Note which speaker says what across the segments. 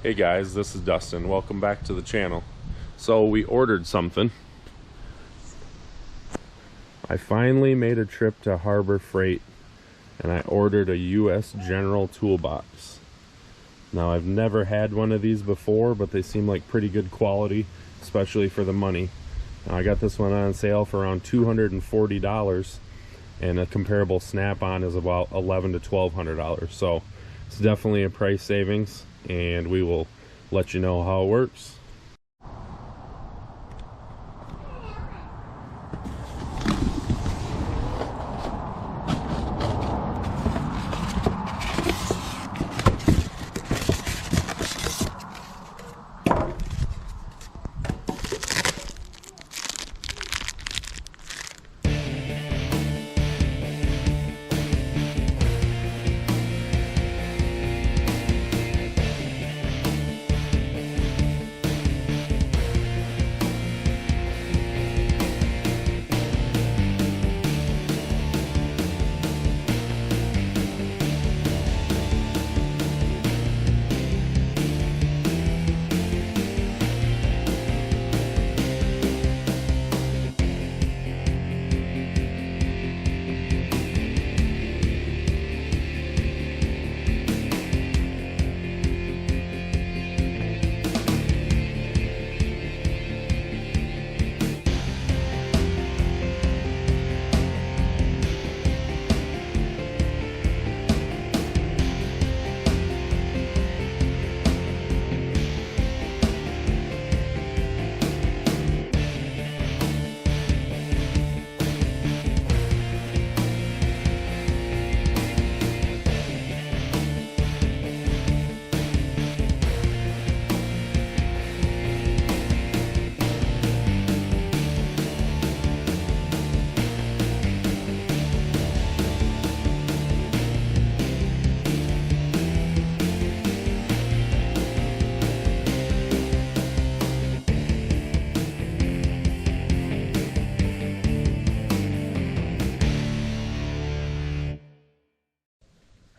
Speaker 1: Hey guys, this is Dustin. Welcome back to the channel. So we ordered something. I finally made a trip to Harbor Freight and I ordered a US General toolbox. Now I've never had one of these before, but they seem like pretty good quality, especially for the money. Now, I got this one on sale for around $240 and a comparable Snap-on is about $1,100 to $1,200. So it's definitely a price savings, and we will let you know how it works.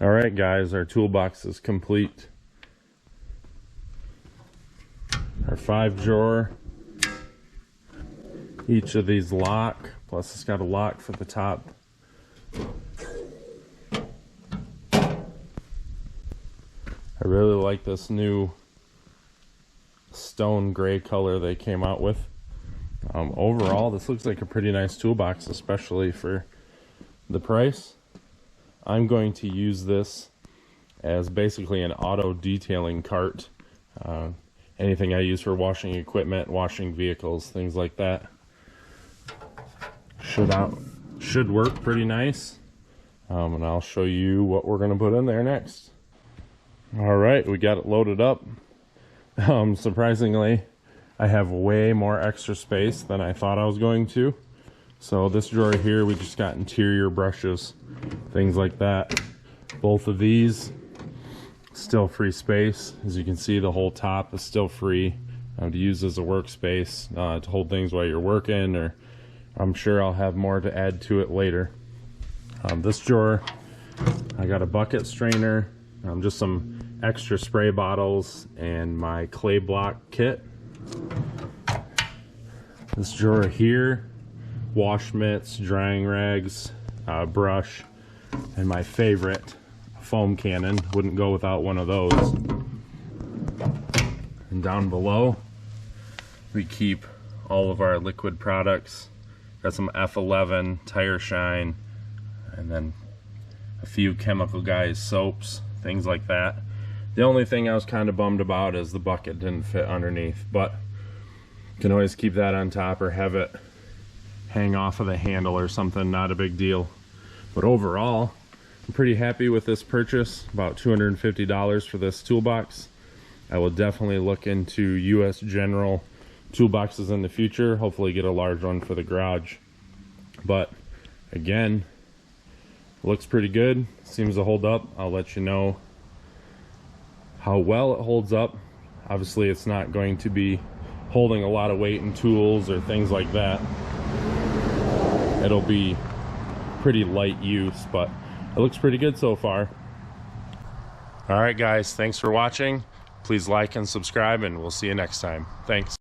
Speaker 1: Alright guys, our toolbox is complete. Our 5-drawer. Each of these lock, plus it's got a lock for the top. I really like this new stone gray color they came out with. Overall, this looks like a pretty nice toolbox, especially for the price. I'm going to use this as basically an auto detailing cart. Anything I use for washing equipment, washing vehicles, things like that. Should work pretty nice. And I'll show you what we're going to put in there next. Alright, we got it loaded up. Surprisingly, I have way more extra space than I thought I was going to. So this drawer here, we just got interior brushes, things like that. Both of these, still free space. As you can see, the whole top is still free to use as a workspace, to hold things while you're working, or I'm sure I'll have more to add to it later. This drawer, I got a bucket strainer, just some extra spray bottles, and my clay block kit. This drawer here, wash mitts, drying rags, brush, and my favorite, foam cannon. Wouldn't go without one of those. And down below, we keep all of our liquid products. Got some F11 tire shine, and then a few Chemical Guys soaps, things like that. The only thing I was kind of bummed about is the bucket didn't fit underneath, but you can always keep that on top or have it hang off of the handle or something, not a big deal. But overall, I'm pretty happy with this purchase, about $250 for this toolbox. I will definitely look into US General toolboxes in the future, hopefully get a large one for the garage. But again, looks pretty good, seems to hold up. I'll let you know how well it holds up. Obviously it's not going to be holding a lot of weight and tools or things like that. It'll be pretty light use, but it looks pretty good so far. All right guys, thanks for watching. Please like and subscribe, and we'll see you next time. Thanks.